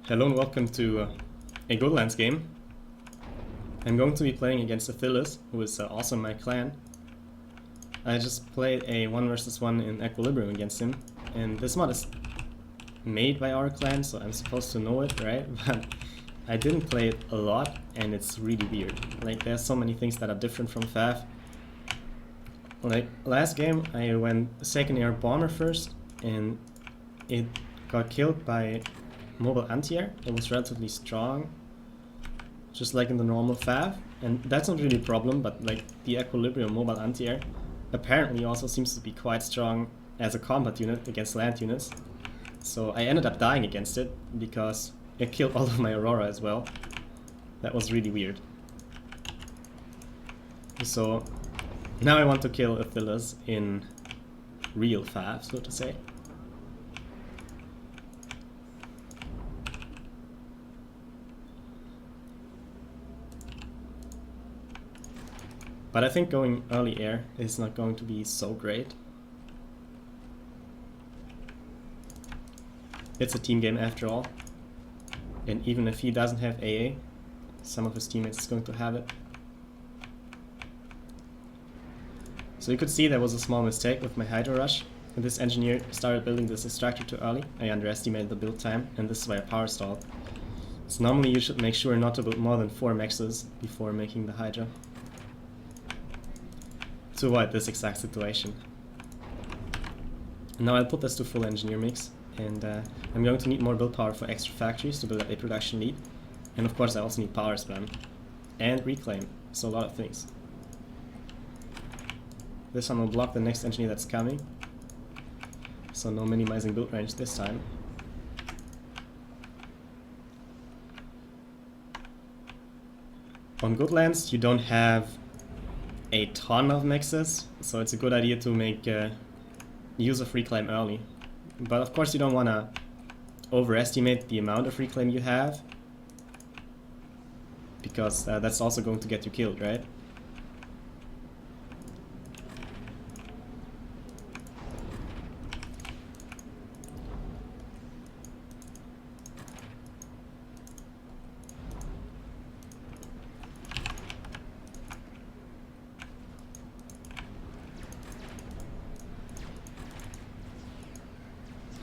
Hello and welcome to a Goodlands game. I'm going to be playing against Ithilis, who is also in my clan. I just played a 1 versus 1 in Equilibrium against him, and this mod is made by our clan, so I'm supposed to know it, right? But I didn't play it a lot, and it's really weird. Like, there's so many things that are different from FAF. Like, last game I went second air bomber first, and it got killed by mobile anti-air. It was relatively strong, just like in the normal FAF, and that's not really a problem, but like the Equilibrium mobile anti-air apparently also seems to be quite strong as a combat unit against land units. So I ended up dying against it because it killed all of my Aurora as well. That was really weird. So now I want to kill Ithilis in real FAF, so to say. But I think going early air is not going to be so great. It's a team game after all. And even if he doesn't have AA, some of his teammates is going to have it. So you could see there was a small mistake with my Hydro Rush. And this engineer started building this extractor too early. I underestimated the build time, and this is why I power stalled. So normally you should make sure not to build more than 4 mexes before making the Hydra, to avoid this exact situation. Now I'll put this to full engineer mix, and I'm going to need more build power for extra factories to build up a production lead. And of course I also need power spam and reclaim, so a lot of things. This one will block the next engineer that's coming, so no minimizing build range this time. On Goodlands you don't have a ton of mexes, so it's a good idea to make use of reclaim early. But of course you don't want to overestimate the amount of reclaim you have, because that's also going to get you killed, right?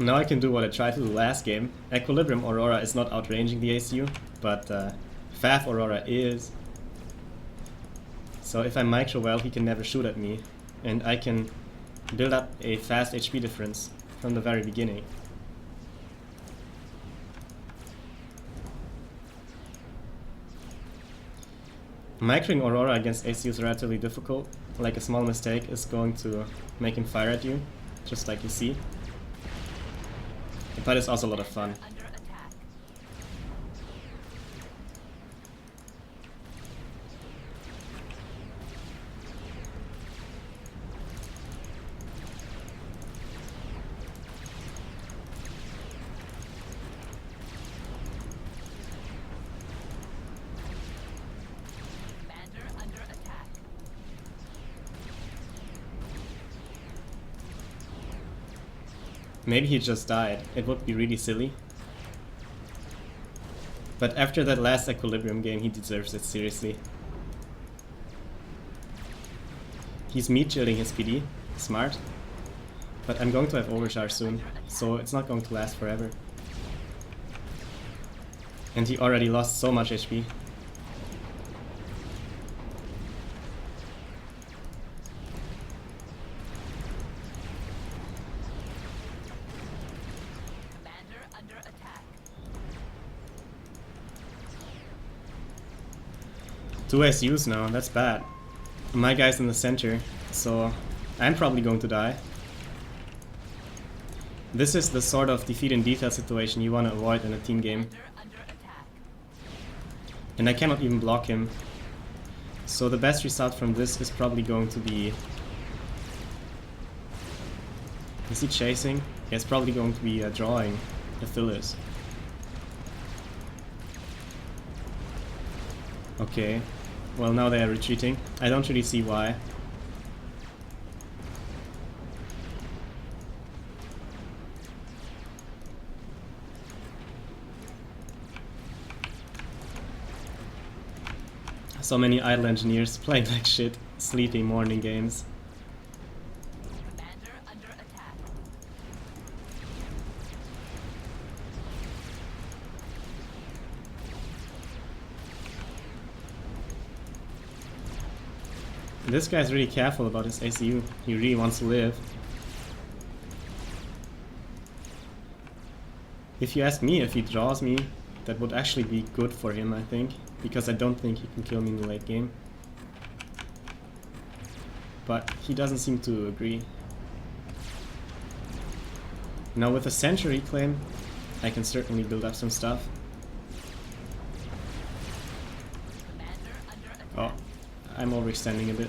Now I can do what I tried to do last game. Equilibrium Aurora is not outranging the ACU, but FAF Aurora is. So if I micro well, he can never shoot at me, and I can build up a fast HP difference from the very beginning. Microing Aurora against ACU is relatively difficult. Like, a small mistake is going to make him fire at you, just like you see. But it's also a lot of fun. Maybe he just died. It would be really silly. But after that last Equilibrium game, he deserves it, seriously. He's meat shielding his PD. Smart. But I'm going to have overcharge soon, so it's not going to last forever. And he already lost so much HP. Two SUs now, that's bad. My guy's in the center, so I'm probably going to die. This is the sort of defeat in detail situation you want to avoid in a team game. And I cannot even block him. So the best result from this is probably going to be... Is he chasing? Yeah, it's probably going to be drawing Ithilis. Okay. Well, now they are retreating. I don't really see why. So many idle engineers playing like shit, sleepy morning games. Commander under attack. This guy's really careful about his ACU. He really wants to live. If you ask me if he draws me, that would actually be good for him, I think. Because I don't think he can kill me in the late game. But he doesn't seem to agree. Now with a Century Reclaim, I can certainly build up some stuff. Commander under attack. Oh, I'm overextending a bit.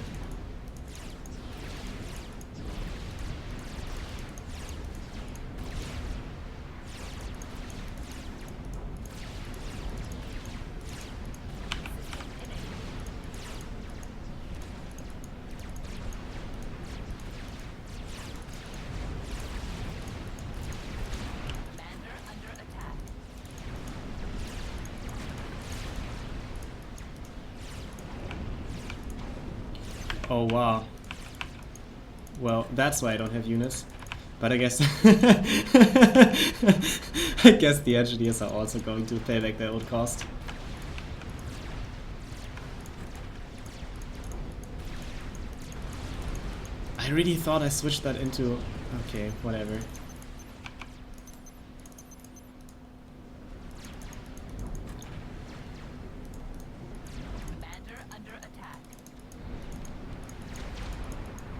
Commander under attack. Oh wow. Well, that's why I don't have units. But I guess I guess the engineers are also going to pay back their old cost. I really thought I switched that into... Okay, whatever. Commander under attack.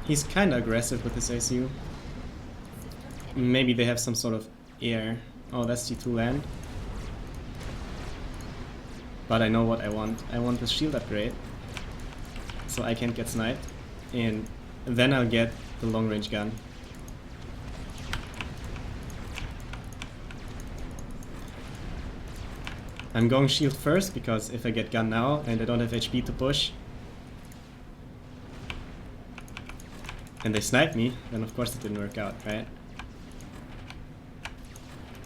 He's kinda aggressive with his ACU. Maybe they have some sort of air. Oh, that's T2 land. But I know what I want. I want the shield upgrade. So I can't get sniped. And then I'll get the long range gun. I'm going shield first because if I get gun now and I don't have HP to push and they snipe me, then of course it didn't work out, right?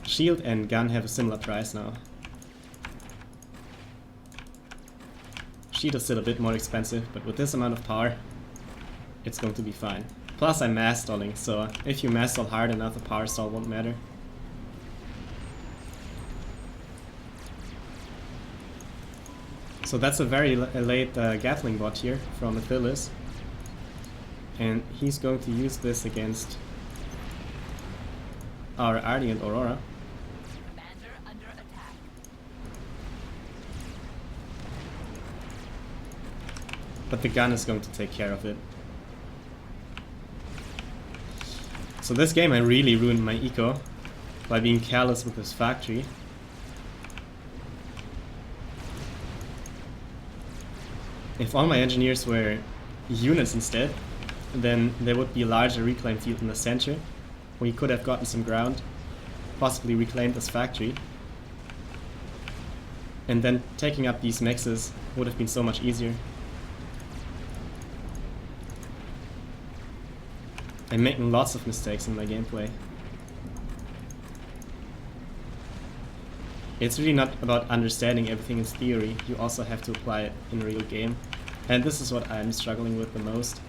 Shield and gun have a similar price now. Shield is still a bit more expensive, but with this amount of power, it's going to be fine. Plus I'm mass stalling, so if you mass stall hard enough, a power stall won't matter. So that's a very late Gatling bot here from Ithilis. And he's going to use this against our Ardi and Aurora. Commander under attack. But the gun is going to take care of it. So this game I really ruined my eco by being careless with this factory. If all my engineers were units instead, then there would be a larger reclaim field in the center, where you could have gotten some ground, possibly reclaimed this factory. And then taking up these mexes would have been so much easier. I'm making lots of mistakes in my gameplay. It's really not about understanding everything in theory, you also have to apply it in a real game. And this is what I'm struggling with the most.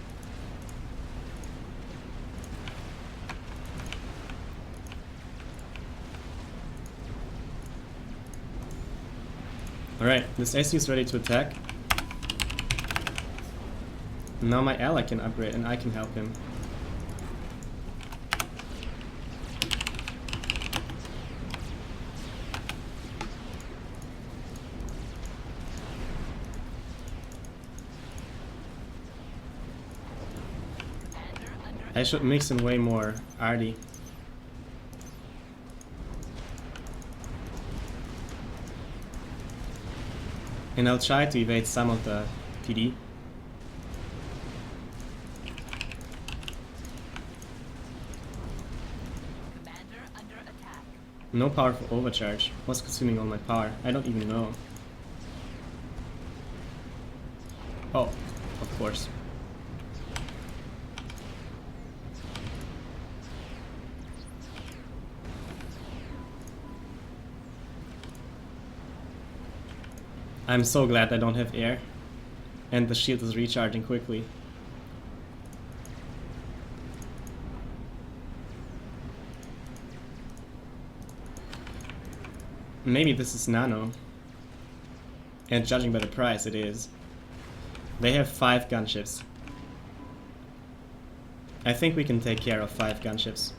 Alright, this AC is ready to attack. Now my ally can upgrade and I can help him. I should mix in way more Ardi. And I'll try to evade some of the PD. Commander under attack. No powerful overcharge. What's consuming all my power? I don't even know. Oh, of course. I'm so glad I don't have air. And the shield is recharging quickly. Maybe this is nano. And judging by the price, it is. They have 5 gunships. I think we can take care of 5 gunships.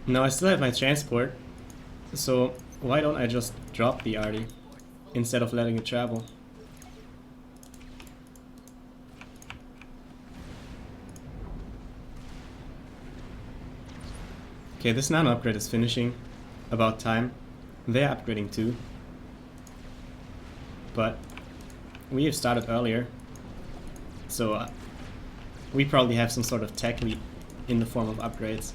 Now I still have my transport, so why don't I just drop the arty instead of letting it travel? Okay, this nano upgrade is finishing. About time. They're upgrading too. But we have started earlier, so we probably have some sort of tech lead in the form of upgrades.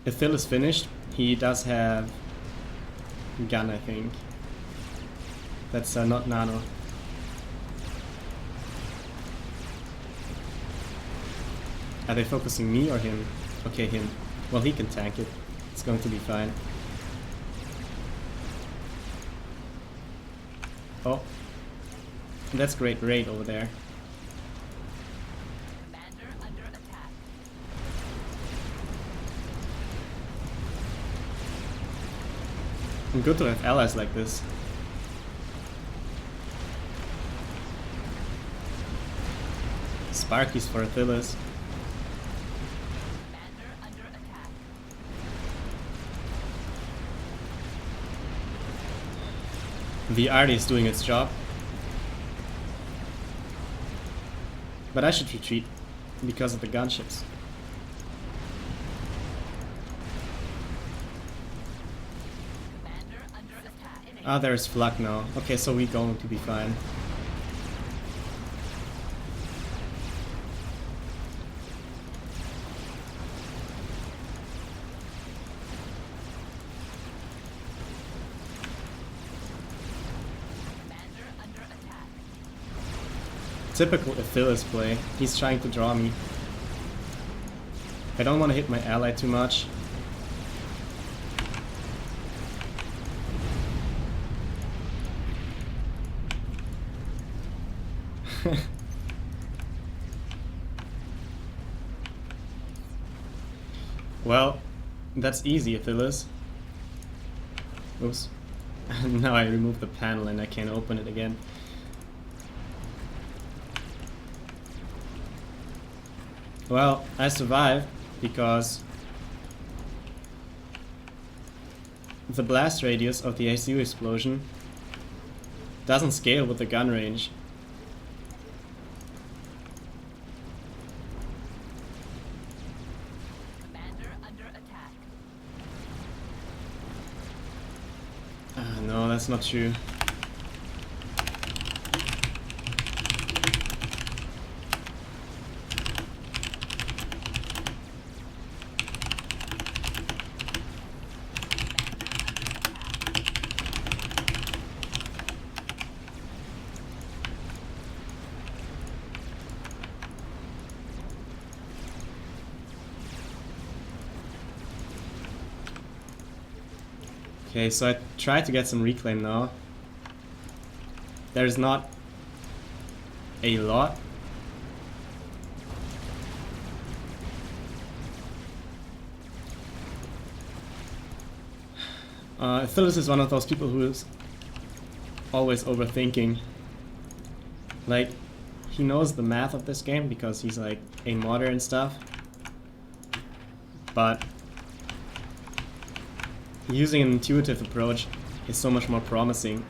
Ithilis finished. He does have gun, I think. That's not nano. Are they focusing me or him? Okay, him. Well, he can tank it. It's going to be fine. Oh. That's great raid over there. Good to have allies like this. Sparkies for Ithilis. The arty is doing its job. But I should retreat because of the gunships. Ah, there's flak now. Okay, so we're going to be fine. Typical Ithilis play. He's trying to draw me. I don't want to hit my ally too much. Well, that's easy, Ithilis. Oops. Now I removed the panel and I can't open it again. Well, I survived because the blast radius of the ACU explosion doesn't scale with the gun range. No, that's not true. Okay, so I tried to get some reclaim now. There's not a lot. Ithilis is one of those people who is always overthinking. Like, he knows the math of this game because he's like a modder and stuff. But using an intuitive approach is so much more promising.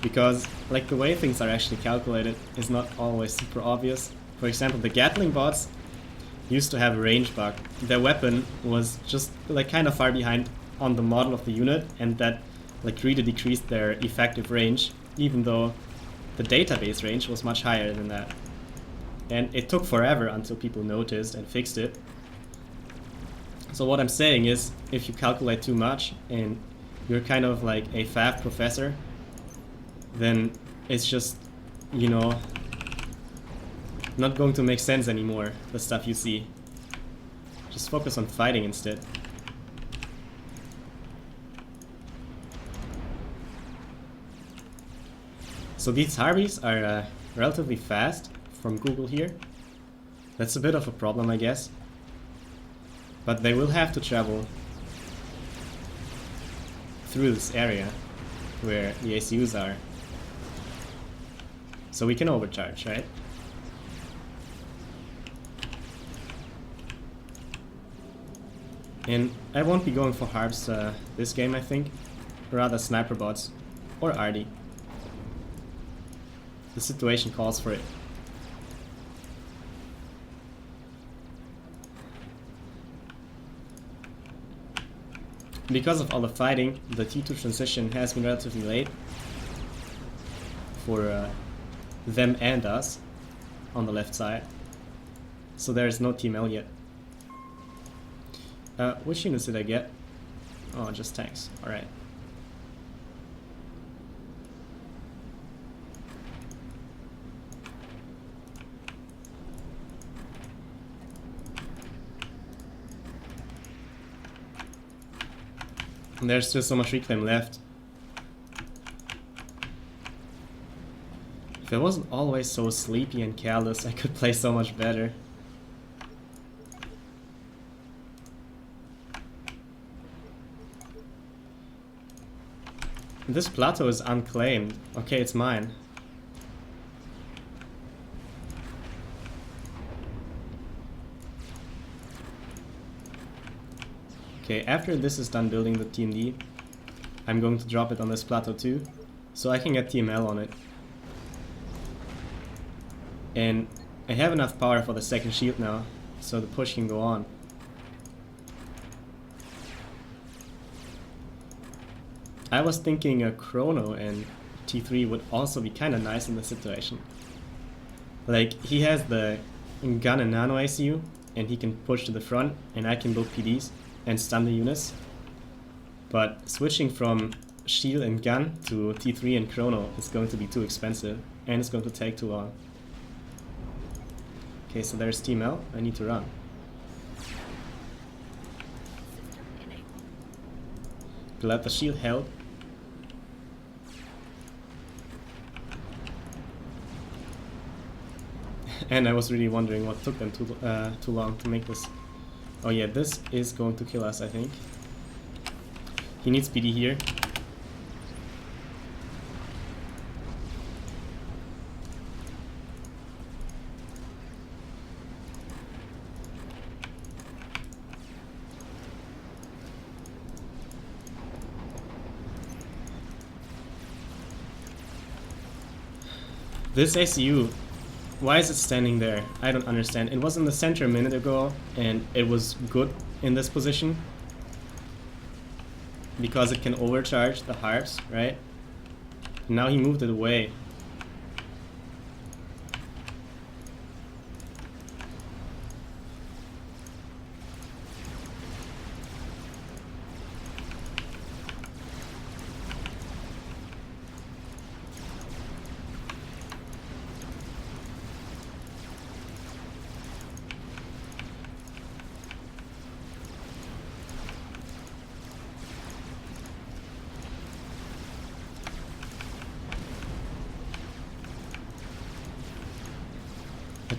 Because, like, the way things are actually calculated is not always super obvious. For example, the Gatling bots used to have a range bug. Their weapon was just, like, kind of far behind on the model of the unit, and that, like, really decreased their effective range, even though the database range was much higher than that. And it took forever until people noticed and fixed it. So what I'm saying is, if you calculate too much and you're kind of like a FAF professor, then it's just, you know, not going to make sense anymore, the stuff you see. Just focus on fighting instead. So these Harpies are relatively fast from Google here. That's a bit of a problem, I guess. But they will have to travel through this area where the ACUs are. So we can overcharge, right? And I won't be going for Harps this game, I think. Rather Sniper bots or Arty. The situation calls for it. Because of all the fighting, the T2 transition has been relatively late for them and us on the left side. So there is no TML yet. Which units did I get? Oh, just tanks. Alright. And there's still so much reclaim left. If I wasn't always so sleepy and careless, I could play so much better. This plateau is unclaimed. Okay, it's mine. Okay, after this is done building the TMD, I'm going to drop it on this plateau too, so I can get TML on it. And I have enough power for the second shield now, so the push can go on. I was thinking a Chrono and T3 would also be kinda nice in this situation. Like, he has the gun and nano ACU, and he can push to the front, and I can build PDs and stun the units. But switching from shield and gun to T3 and Chrono is going to be too expensive, and it's going to take too long. Okay, so there's TML, I need to run. Glad the shield held. And I was really wondering what took them too long to make this. Oh yeah, this is going to kill us, I think. He needs PD here. This ACU, why is it standing there? I don't understand. It was in the center a minute ago, and it was good in this position. Because it can overcharge the harps, right? Now he moved it away.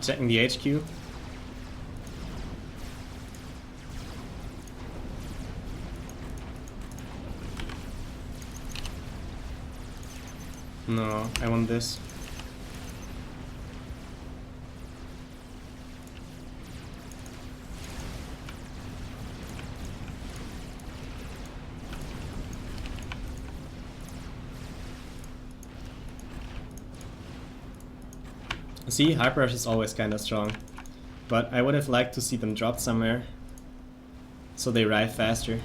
Checking the HQ. No, I want this. See, Hyper Rush is always kinda strong. But I would have liked to see them dropped somewhere, so they arrive faster.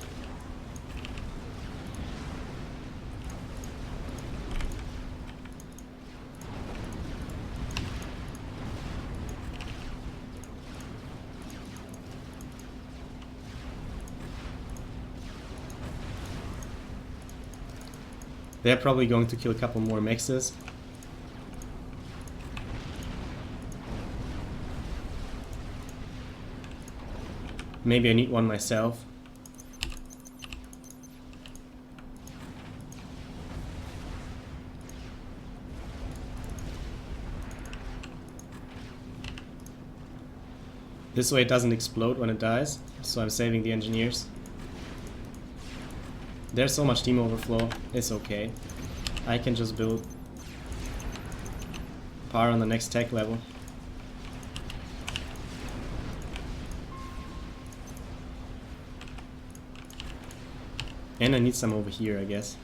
They're probably going to kill a couple more mexes. Maybe I need one myself. This way it doesn't explode when it dies, so I'm saving the engineers. There's so much team overflow, it's okay. I can just build power on the next tech level. And I need some over here, I guess.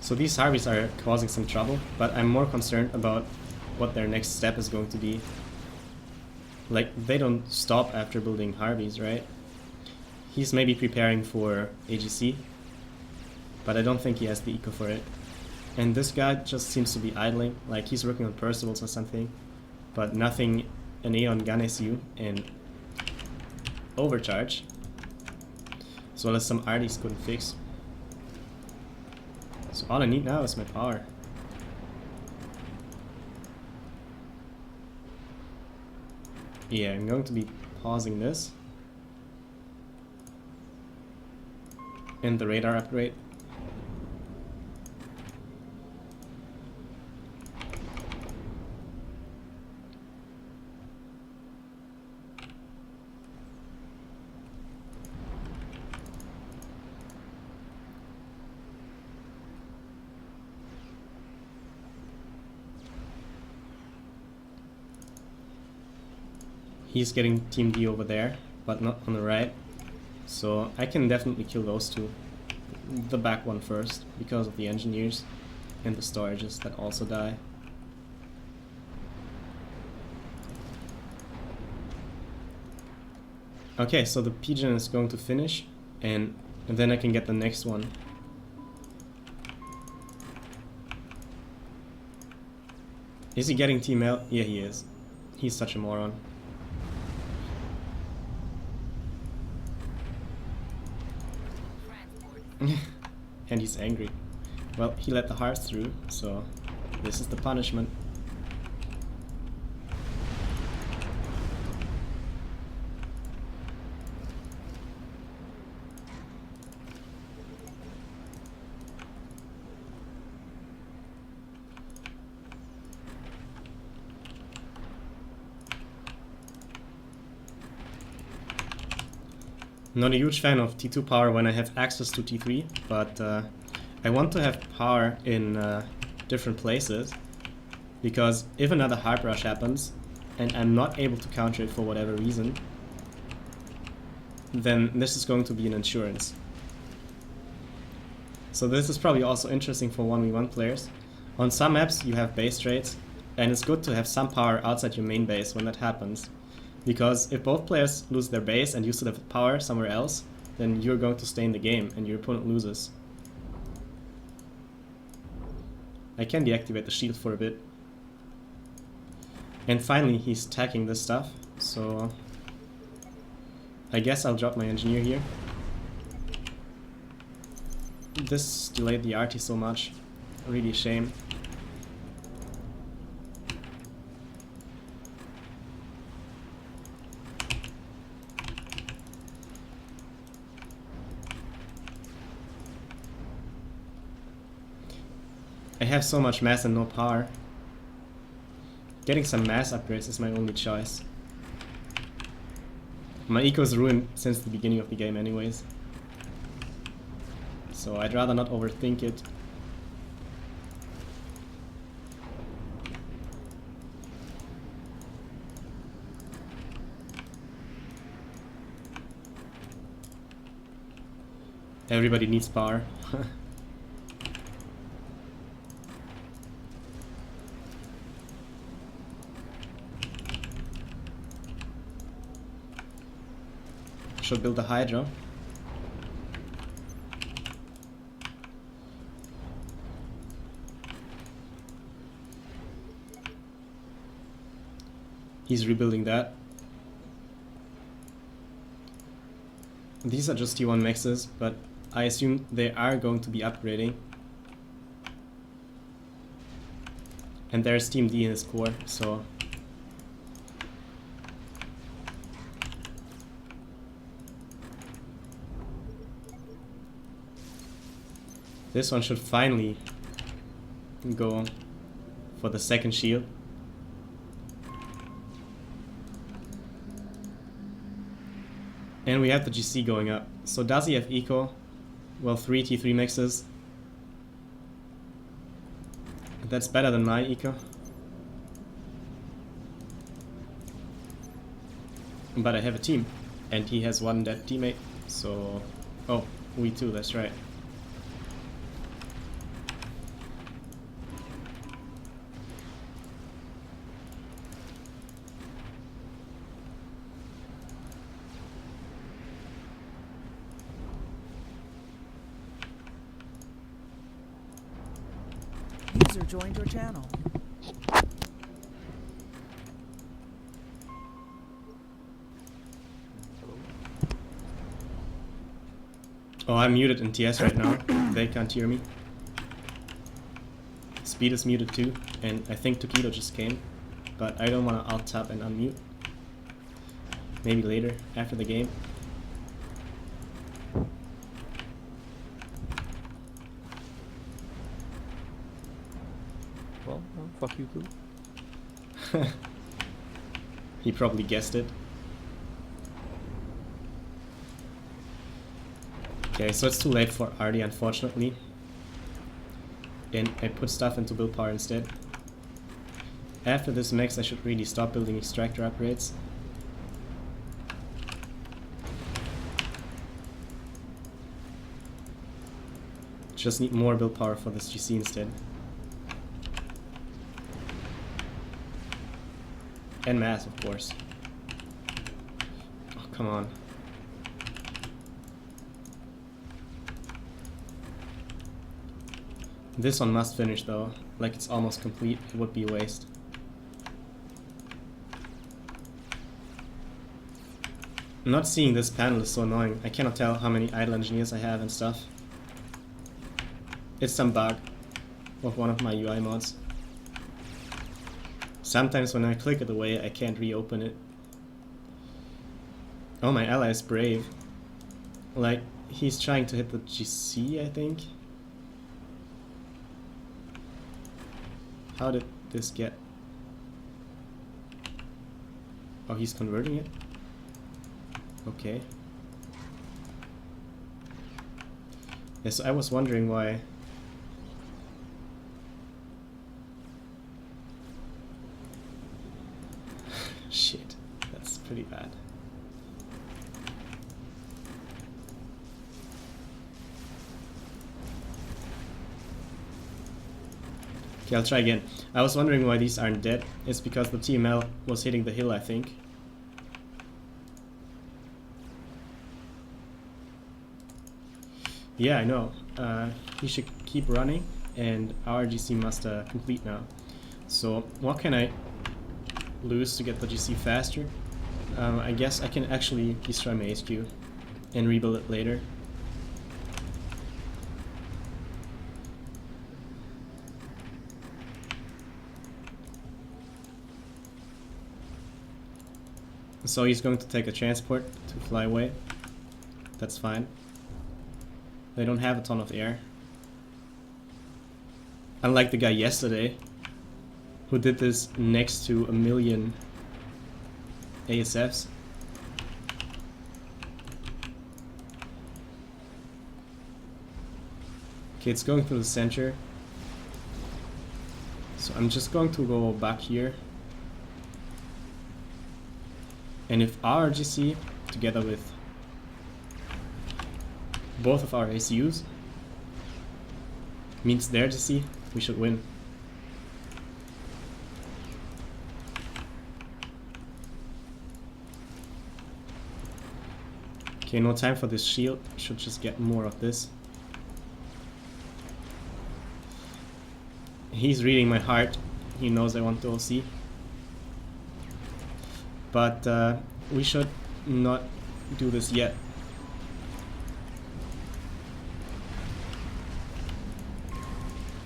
So these Harveys are causing some trouble, but I'm more concerned about what their next step is going to be. Like, they don't stop after building Harveys, right? He's maybe preparing for AGC, but I don't think he has the eco for it. And this guy just seems to be idling, like he's working on Percivals or something, but nothing an Aeon gun SU and overcharge, as well as some RDs couldn't fix. So all I need now is my power. Yeah, I'm going to be pausing this. And the radar upgrade. He's getting Team D over there, but not on the right. So I can definitely kill those two. The back one first, because of the engineers and the storages that also die. Okay, so the pigeon is going to finish, and then I can get the next one. Is he getting Team L? Yeah, he is. He's such a moron. And he's angry. Well, he let the hearts through, so this is the punishment. Not a huge fan of T2 power when I have access to T3, but I want to have power in different places, because if another hard rush happens and I'm not able to counter it for whatever reason, then this is going to be an insurance. So this is probably also interesting for 1v1 players. On some maps you have base trades, and it's good to have some power outside your main base when that happens. Because if both players lose their base and you still have power somewhere else, then you're going to stay in the game and your opponent loses. I can deactivate the shield for a bit. And finally he's attacking this stuff, so I guess I'll drop my engineer here. This delayed the RT so much, really a shame. I have so much mass and no power. Getting some mass upgrades is my only choice. My eco is ruined since the beginning of the game anyways. So I'd rather not overthink it. Everybody needs power. Should build a Hydra. He's rebuilding that. These are just T1 maxes, but I assume they are going to be upgrading. And there's Team D in his core, so... This one should finally go for the second shield. And we have the GC going up. So does he have eco? Well, 3 T3 mixes. That's better than my eco. But I have a team. And he has one dead teammate. So... Oh, we too, that's right. User joined your channel. Oh, I'm muted in TS right now. They can't hear me. Speed is muted too, and I think Tokido just came. But I don't want to alt-tab and unmute. Maybe later, after the game. Well, fuck you too. He probably guessed it. Okay, so it's too late for Artie, unfortunately. And I put stuff into build power instead. After this max, I should really stop building extractor upgrades. Just need more build power for this GC instead. And mass, of course. Oh, come on. This one must finish though. Like it's almost complete. It would be a waste. Not seeing this panel is so annoying. I cannot tell how many idle engineers I have and stuff. It's some bug of one of my UI mods. Sometimes when I click it away, I can't reopen it. Oh, my ally is brave. Like, he's trying to hit the GC, I think. How did this get... Oh, he's converting it? Okay. Yes, I was wondering why... Shit, that's pretty bad. Okay, I'll try again. I was wondering why these aren't dead. It's because the TML was hitting the hill, I think. Yeah, I know. He should keep running, and our GC must complete now. So, what can I lose to get the GC faster? I guess I can actually destroy my HQ and rebuild it later. So he's going to take a transport to fly away. That's fine. They don't have a ton of air. Unlike the guy yesterday, who did this next to 1 million ASFs. Okay, it's going through the center. So I'm just going to go back here. And if our GC, together with both of our ACUs. Means their GC, we should win. Okay, no time for this shield, should just get more of this. He's reading my heart, he knows I want to OC. But we should not do this yet.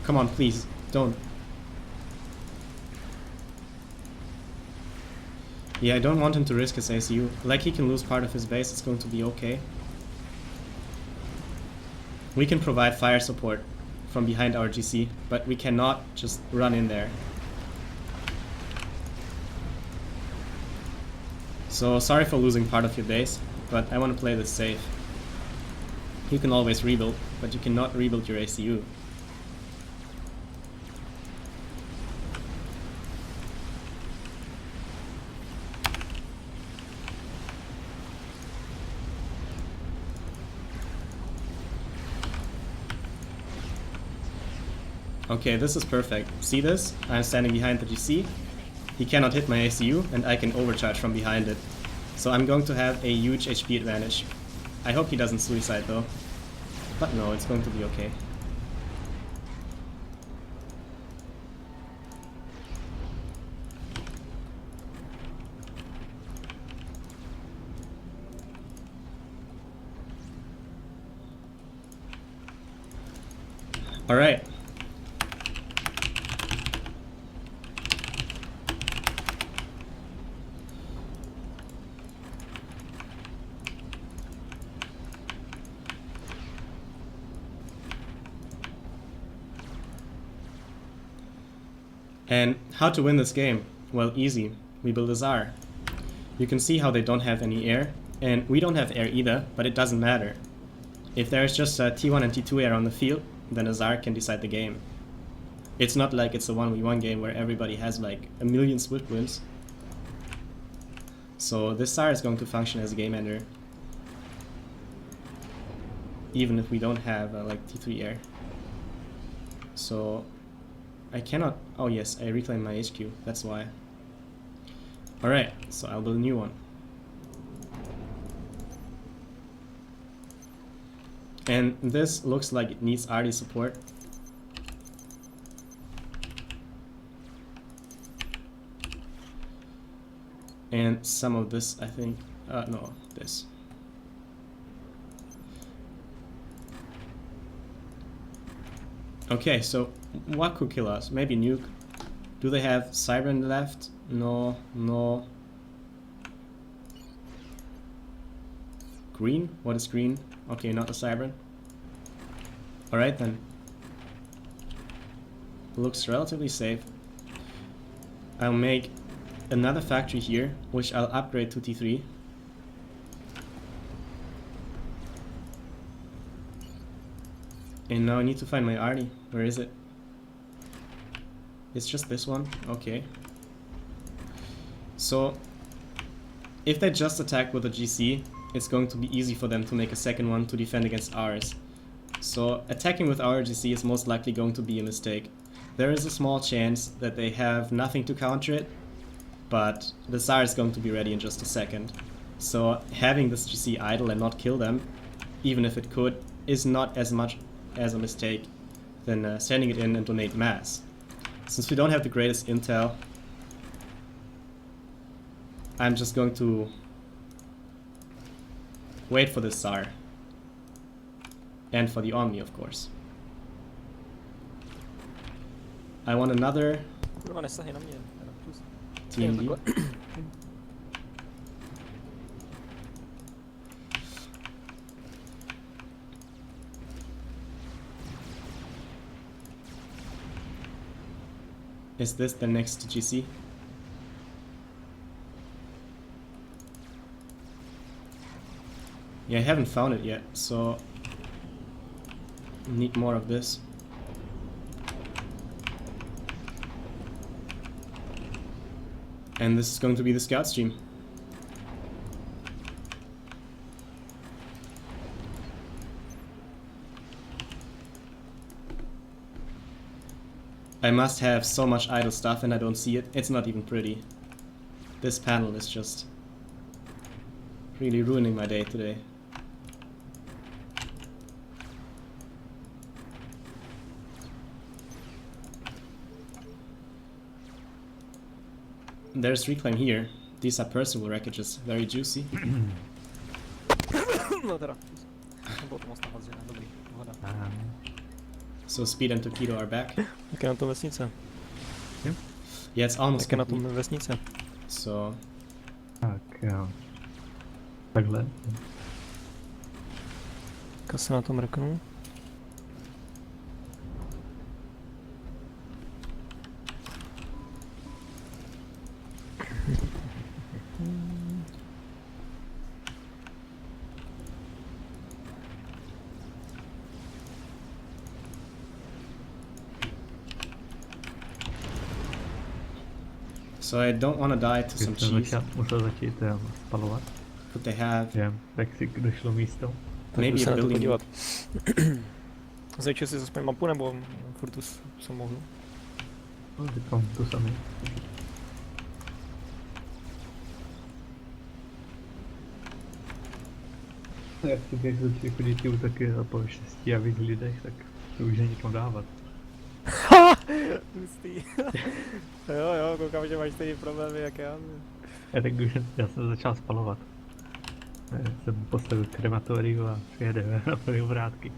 Come on, please, don't. Yeah, I don't want him to risk his ACU. Like, he can lose part of his base, it's going to be okay. We can provide fire support from behind our GC, but we cannot just run in there. So, sorry for losing part of your base, but I want to play this safe. You can always rebuild, but you cannot rebuild your ACU. Okay, this is perfect. See this? I'm standing behind the GC. He cannot hit my ACU, and I can overcharge from behind it. So I'm going to have a huge HP advantage. I hope he doesn't suicide though. But no, it's going to be okay. Alright. And how to win this game? Well, easy. We build a Tsar. You can see how they don't have any air, and we don't have air either, but it doesn't matter. If there's just T1 and T2 air on the field, then a Tsar can decide the game. It's not like it's a 1v1 game where everybody has like a million split wins. So this Tsar is going to function as a game ender, even if we don't have like T3 air. So I cannot... Oh yes, I reclaimed my HQ, that's why. Alright, so I'll build a new one. And this looks like it needs RD support. And some of this, I think... no, this. Okay, so what could kill us? Maybe nuke. Do they have Cybran left? No, no. Green? What is green? Okay, not a Cybran. Alright then. Looks relatively safe. I'll make another factory here, which I'll upgrade to T3. And now I need to find my Arty. Where is it? It's just this one? Okay. So, if they just attack with a GC, it's going to be easy for them to make a second one to defend against ours. So, attacking with our GC is most likely going to be a mistake. There is a small chance that they have nothing to counter it, but the Tsar is going to be ready in just a second. So, having this GC idle and not kill them, even if it could, is not as much as a mistake than sending it in and donate mass. Since we don't have the greatest intel, I'm just going to wait for the Tsar. And for the Omni, of course. I want another TMD. Is this the next GC? Yeah, I haven't found it yet, so need more of this. And this is going to be the scout stream. I must have so much idle stuff and I don't see it. It's not even pretty. This panel is just really ruining my day today. There's reclaim here. These are Percival wreckages, very juicy. No teda. Bylo to moc nahazené, dobrý. Voda. So speed and torpedo are back. Jak je na tom vesnice? Yeah, it's almost Jak je na tom complete. vesnice? So Tak jo. Takhle. Jak se na tom mrknu? So I don't want to die to some cheese. Musel začít spalovat. Could they have Jak si došlo místo. maybe se a na to building? podívat. Zajčil si zase mapu nebo furt tu jsem mohl? No, říkám to samé. Jak si jak začali chodit ti útoky po 6 a víc lidech, tak to už není kam dávat. Hustý. Jo, koukám, že máš stejný problémy jak já. Já jsem začal spalovat. Jsem postavil krematorium a přijedeme na plný obrátky.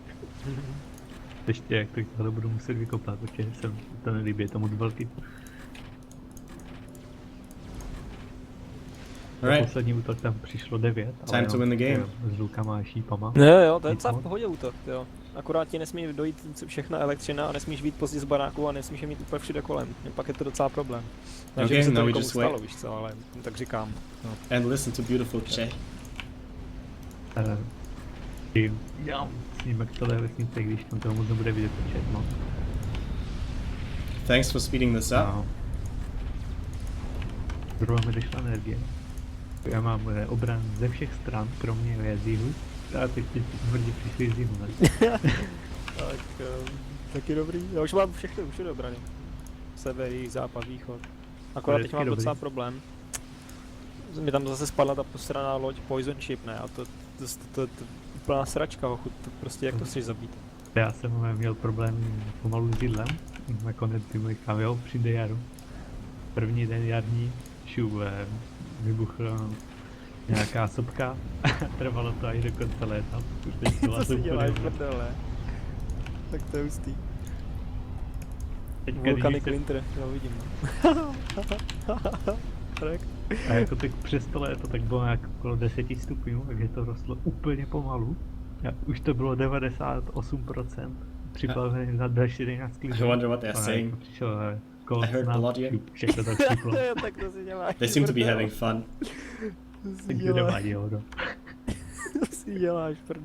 Ještě jak to tohle budu muset vykopat, protože jsem to nelíbí, je to moc velký. Alright, Poslední útok tam přišlo 9. Time to win the game. S lukama a šípama. Jo, to je docela v pohodě útok, jo. Akorát ti nesmí dojít všechna elektřina a nesmíš být pozdě z baráku a nesmíš je mít úplně všude kolem. Pak je to docela problém. Takže Okay, se to now we někomu just wait. stalo, víš co, ale tak říkám. No. and listen to beautiful Czech. Já s ním jak celé vesnice, když tam toho moc nebude vidět počet, no. Thanks for speeding this up. No. Zrovna mi došla energie. Já mám obran ze všech stran, kromě z jihu. A teď ti tvrdě přišli z jihu, ne? Tak, taky dobrý. Já už mám všechny všude obrany. Sever, jih, západ, východ. Akorát teď mám docela problém. Mi tam zase spadla ta posraná loď Poison Ship, ne? A to úplná sračka, hochu, to prostě jak to chceš zabít. Já jsem měl problém pomalu s jídlem. Nakonec si říkám, jo, přijde jaru. První den jarní, vybuchla nějaká sopka. Trvalo to až do konce léta. Už teď Co si děláš, prdele? Tak to je hustý. Volcanic Winter, jo vidím. Tak. A jako tak přes to léto, tak bylo nějak okolo 10 stupňů, takže to rostlo úplně pomalu. A už to bylo 98%. Připravený na další den na I sklidě. wonder what they're saying. Přišel I heard a lot here. všechno to vstuplo. Tak to si děláš. They seem to be having fun. To si Tak děláš, nevadí, jo, no. to si děláš, prdele.